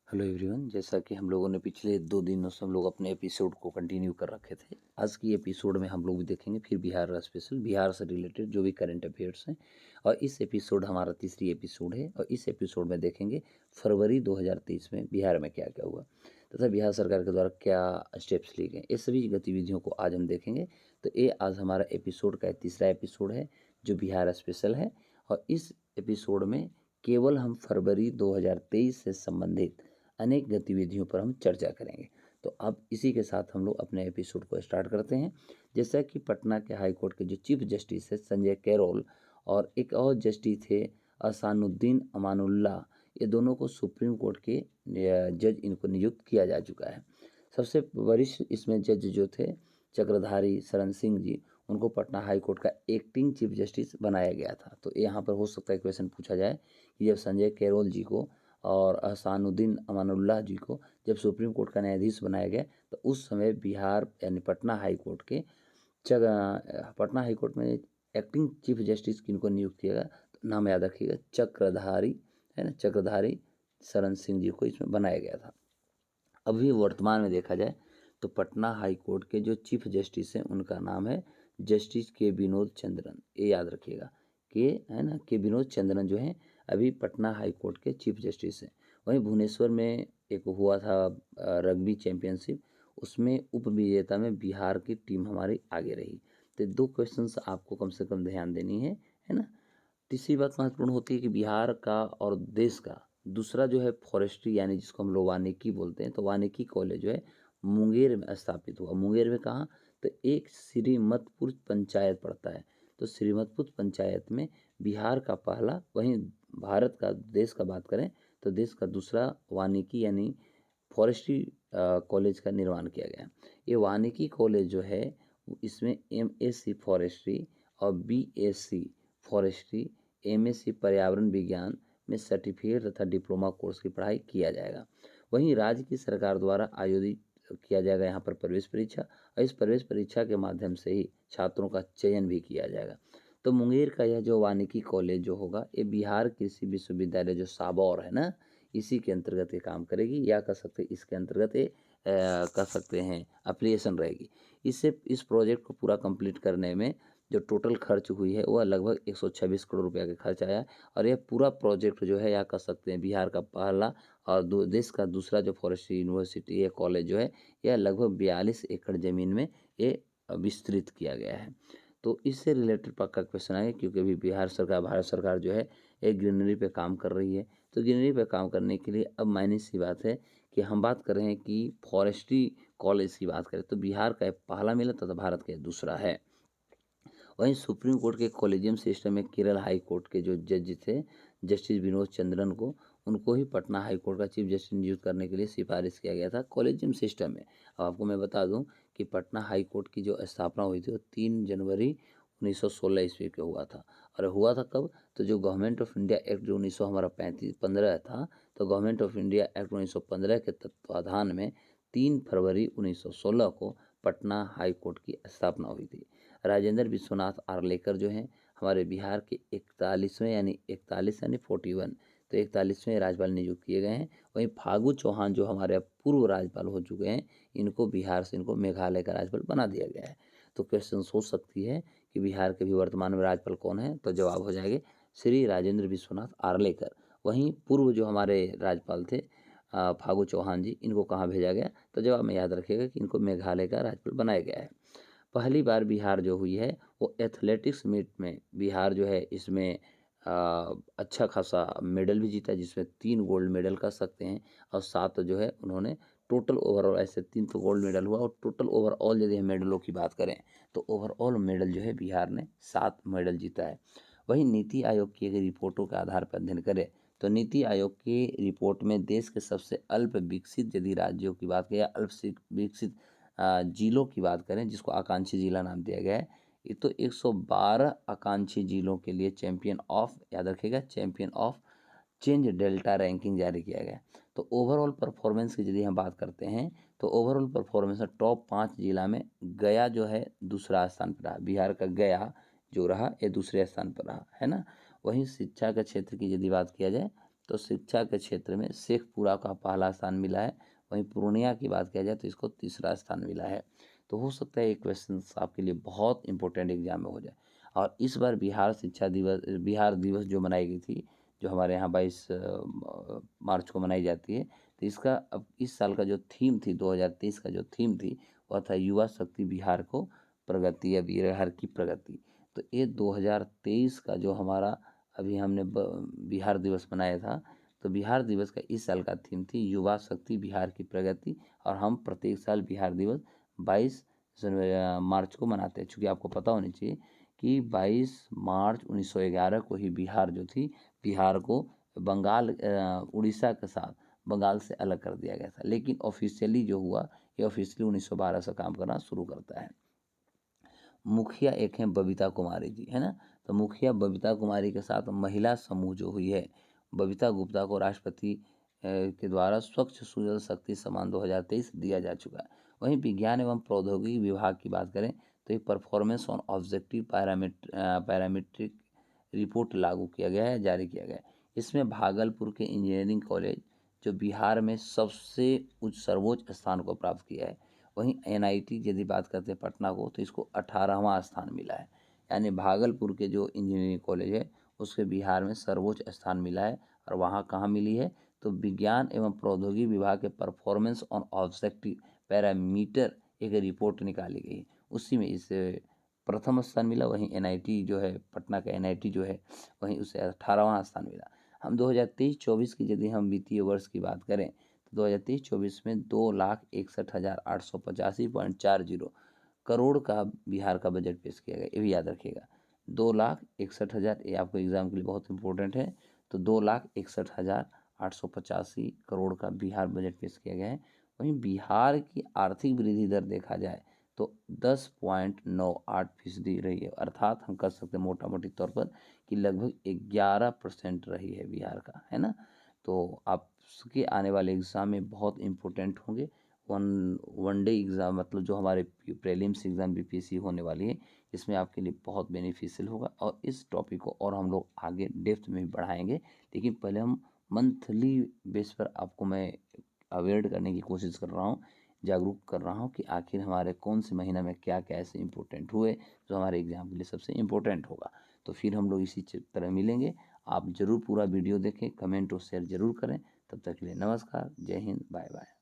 Hello everyone, जैसा कि हम लोगों ने पिछले 2 दिनों से हम लोग अपने एपिसोड को कंटिन्यू कर रखे थे। आज की एपिसोड में हम लोग भी देखेंगे फिर बिहार का स्पेशल, बिहार से रिलेटेड जो भी करंट अफेयर्स हैं। और इस एपिसोड हमारा तीसरी एपिसोड है और इस एपिसोड में देखेंगे फरवरी 2023 में बिहार में क्या-क्या हुआ तथा बिहार सरकार के द्वारा क्या स्टेप्स लिए गए। ये सभी गतिविधियों को आज हम देखेंगे। तो ये आज हमारा एपिसोड का तीसरा एपिसोड है जो बिहार स्पेशल है। और इस एपिसोड में केवल हम फरवरी 2023 से संबंधित अनेक गतिविधियों पर हम चर्चा करेंगे। तो अब इसी के साथ हम लोग अपने एपिसोड को स्टार्ट करते हैं। जैसा कि पटना के हाई कोर्ट के जो चीफ जस्टिस है संजय कैरोल और एक और जस्टिस थे अहसानुद्दीन अमानुल्लाह, ये दोनों को सुप्रीम कोर्ट के जज इनको नियुक्त किया जा चुका है। सबसे वरिष्ठ इसमें जज जो थे चक्रधारी शरण सिंह जी, उनको पटना हाई कोर्ट का एक्टिंग चीफ जस्टिस बनाया गया था। तो यहाँ पर हो सकता है क्वेश्चन पूछा जाए कि जब संजय कैरोल जी को और अहसानुद्दीन अमानुल्लाह जी को जब सुप्रीम कोर्ट का न्यायाधीश बनाया गया तो उस समय बिहार यानी पटना हाई कोर्ट के पटना हाई कोर्ट में एक्टिंग चीफ जस्टिस किनको नियुक्त किया गया, तो नाम याद रखिएगा चक्रधारी, है ना, चक्रधारी शरण सिंह जी को इसमें बनाया गया था। अभी वर्तमान में देखा जाए तो पटना हाई कोर्ट के जो चीफ जस्टिस हैं उनका नाम है जस्टिस के विनोद चंद्रन, ये याद रखिएगा के, है ना, के विनोद चंद्रन जो हैं अभी पटना हाई कोर्ट के चीफ जस्टिस हैं। वहीं भुवनेश्वर में एक हुआ था रग्बी चैंपियनशिप, उसमें उप विजेता में बिहार की टीम हमारी आगे रही। तो 2 क्वेश्चंस आपको कम से कम ध्यान देनी है ना। तीसरी बात महत्वपूर्ण होती है कि बिहार का और देश का दूसरा जो है फॉरेस्ट्री यानी जिसको हम लोग वानिकी बोलते हैं, तो वानिकी कॉलेज जो है मुंगेर में स्थापित हुआ। मुंगेर में कहाँ, तो एक श्रीमतपुर पंचायत पड़ता है। तो श्रीमतपुर पंचायत में बिहार का पहला, वहीं भारत का देश का बात करें तो देश का दूसरा वानिकी यानी फॉरेस्ट्री कॉलेज का निर्माण किया गया। ये वानिकी कॉलेज जो है इसमें एमएससी फॉरेस्ट्री और बीएससी फॉरेस्ट्री, एमएससी पर्यावरण विज्ञान में सर्टिफिकेट तथा डिप्लोमा कोर्स की पढ़ाई किया जाएगा। वहीं राज्य की सरकार द्वारा आयोजित किया जाएगा यहाँ पर प्रवेश परीक्षा और इस प्रवेश परीक्षा के माध्यम से ही छात्रों का चयन भी किया जाएगा। तो मुंगेर का यह जो वानिकी कॉलेज जो होगा ये बिहार कृषि विश्वविद्यालय जो साबौर है ना, इसी के अंतर्गत ये काम करेगी, या कर सकते इसके अंतर्गत ये कर सकते हैं एप्लीकेशन रहेगी। इससे इस प्रोजेक्ट को पूरा कंप्लीट करने में जो टोटल खर्च हुई है वह लगभग 126 करोड़ रुपया का खर्च आया है। और यह पूरा प्रोजेक्ट जो है या कह सकते हैं बिहार का पहला और देश का दूसरा जो फॉरेस्ट्री यूनिवर्सिटी या कॉलेज जो है यह लगभग 42 एकड़ ज़मीन में ये विस्तृत किया गया है। तो इससे रिलेटेड पक्का क्वेश्चन आएगा क्योंकि अभी बिहार सरकार, भारत सरकार जो है एक ग्रीनरी पे काम कर रही है। तो ग्रीनरी पे काम करने के लिए अब मायने सी बात है कि हम बात कर रहे हैं कि फॉरेस्ट्री कॉलेज की बात करें तो बिहार का पहला मिला तथा भारत का दूसरा है। वहीं सुप्रीम कोर्ट के कॉलेजियम सिस्टम में केरल हाई कोर्ट के जो जज थे जस्टिस विनोद चंद्रन को, उनको ही पटना हाई कोर्ट का चीफ जस्टिस नियुक्त करने के लिए सिफारिश किया गया था कॉलेजियम सिस्टम में। अब आपको मैं बता दूं कि पटना हाई कोर्ट की जो स्थापना हुई थी वो 3 जनवरी 1916 ईस्वी को हुआ था। और हुआ था कब, तो जो गवर्नमेंट ऑफ इंडिया एक्ट जो 1900 हमारा 15 था, तो गवर्नमेंट ऑफ इंडिया एक्ट 1915 के तत्वाधान में 3 फरवरी 1916 को पटना हाई कोर्ट की स्थापना हुई थी। राजेंद्र विश्वनाथ आर्लेकर जो हैं हमारे बिहार के 41वें यानी 41 तो 41वें राज्यपाल नियुक्त किए गए हैं। वहीं फागू चौहान जो हमारे अब पूर्व राज्यपाल हो चुके हैं, इनको बिहार से इनको मेघालय का राज्यपाल बना दिया गया है। तो क्वेश्चन सोच सकती है कि बिहार के भी वर्तमान में राज्यपाल कौन है, तो जवाब हो जाएंगे श्री राजेंद्र विश्वनाथ आर्लेकर। वहीं पूर्व जो हमारे राज्यपाल थे फागू चौहान जी, इनको कहाँ भेजा गया, तो जवाब में याद रखिएगा कि इनको मेघालय का राज्यपाल बनाया गया है। पहली बार बिहार जो हुई है वो एथलेटिक्स मीट में बिहार जो है इसमें अच्छा खासा मेडल भी जीता, जिसमें 3 गोल्ड मेडल कर सकते हैं और 7 जो है उन्होंने टोटल ओवरऑल, ऐसे 3 तो गोल्ड मेडल हुआ और टोटल ओवरऑल यदि हम मेडलों की बात करें तो ओवरऑल मेडल जो है बिहार ने 7 मेडल जीता है। वहीं नीति आयोग की अगर रिपोर्टों के आधार पर अध्ययन करें तो नीति आयोग की रिपोर्ट में देश के सबसे अल्प विकसित यदि राज्यों की बात करें या अल्प विकसित जिलों की बात करें जिसको आकांक्षी जिला नाम दिया गया है, ये तो 112 आकांक्षी जिलों के लिए चैंपियन ऑफ, याद रखिएगा, champion of change delta ranking जारी किया गया। तो ओवरऑल परफॉर्मेंस की यदि हम बात करते हैं तो ओवरऑल परफॉर्मेंस में टॉप 5 जिला में गया जो है दूसरा स्थान पर रहा। बिहार का गया जो रहा ये दूसरे स्थान पर रहा, है ना। वहीं शिक्षा के क्षेत्र की यदि बात किया जाए तो शिक्षा के क्षेत्र में शेखपुरा का पहला स्थान मिला है। वहीं पूर्णिया की बात किया जाए तो इसको तीसरा स्थान मिला है। तो हो सकता है ये क्वेश्चन आपके लिए बहुत इंपॉर्टेंट एग्जाम में हो जाए। और इस बार बिहार दिवस जो मनाई गई थी, जो हमारे यहाँ 22 मार्च को मनाई जाती है, तो इसका अब इस साल का जो थीम थी, 2023 का जो थीम थी, वह था युवा शक्ति बिहार को प्रगति या बिहार की प्रगति। तो ये 2023 का जो हमारा अभी हमने बिहार दिवस मनाया था, तो बिहार दिवस का इस साल का थीम थी युवा शक्ति बिहार की प्रगति। और हम प्रत्येक साल बिहार दिवस 22 मार्च को मनाते हैं। चूँकि आपको पता होनी चाहिए कि 22 मार्च 1911 को ही बिहार जो थी, बिहार को उड़ीसा के साथ बंगाल से अलग कर दिया गया था। लेकिन ऑफिशियली जो हुआ, ये ऑफिशियली 1912 से काम करना शुरू करता है। मुखिया एक हैं बबीता कुमारी जी, है ना। तो मुखिया बबीता कुमारी के साथ महिला समूह जो हुई है, बबीता गुप्ता को राष्ट्रपति के द्वारा स्वच्छ सुजल शक्ति सम्मान 2023 दिया जा चुका है। वहीं विज्ञान एवं प्रौद्योगिकी विभाग की बात करें तो एक performance on objective parametric report लागू किया गया है, जारी किया गया है। इसमें भागलपुर के इंजीनियरिंग कॉलेज जो बिहार में सबसे सर्वोच्च स्थान को प्राप्त किया है। वहीं एनआईटी यदि बात करते हैं पटना को, तो इसको 18वां स्थान मिला है। यानी भागलपुर के जो इंजीनियरिंग कॉलेज है उसके बिहार में सर्वोच्च स्थान मिला है। और वहाँ कहाँ मिली है, तो विज्ञान एवं प्रौद्योगिकी विभाग के परफॉर्मेंस ऑन ऑब्जेक्टिव पैरामीटर एक रिपोर्ट निकाली गई, उसी में इसे प्रथम स्थान मिला। वहीं एनआईटी जो है, पटना का एनआईटी जो है, वहीं उसे 18वां स्थान मिला। हम 2023-24 की यदि हम वित्तीय वर्ष की बात करें तो 2023-24 में 2,61,885.40 करोड़ का बिहार का बजट पेश किया गया। ये भी याद रखिएगा, 2,61,000, ये आपको एग्जाम के लिए बहुत इंपॉर्टेंट है। तो 2,61,885 करोड़ का बिहार बजट पेश किया गया है। वहीं बिहार की आर्थिक वृद्धि दर देखा जाए तो 10.98% रही है। अर्थात हम कह सकते हैं मोटा मोटी तौर पर कि लगभग 11% रही है बिहार का, है ना। तो आपके आने वाले एग्ज़ाम में बहुत इंपॉर्टेंट होंगे। वन डे एग्ज़ाम, मतलब जो हमारे प्रीलिम्स एग्ज़ाम बीपीएससी होने वाली है, इसमें आपके लिए बहुत बेनिफिशियल होगा। और इस टॉपिक को और हम लोग आगे डेप्थ में भी बढ़ाएंगे। लेकिन पहले हम मंथली बेस पर आपको मैं अवेयर करने की कोशिश कर रहा हूँ, जागरूक कर रहा हूँ कि आखिर हमारे कौन से महीना में क्या क्या ऐसे इंपॉर्टेंट हुए जो हमारे एग्ज़ाम के लिए सबसे इम्पोर्टेंट होगा। तो फिर हम लोग इसी तरह मिलेंगे। आप ज़रूर पूरा वीडियो देखें, कमेंट और शेयर ज़रूर करें। तब तक के लिए नमस्कार, जय हिंद, बाय बाय।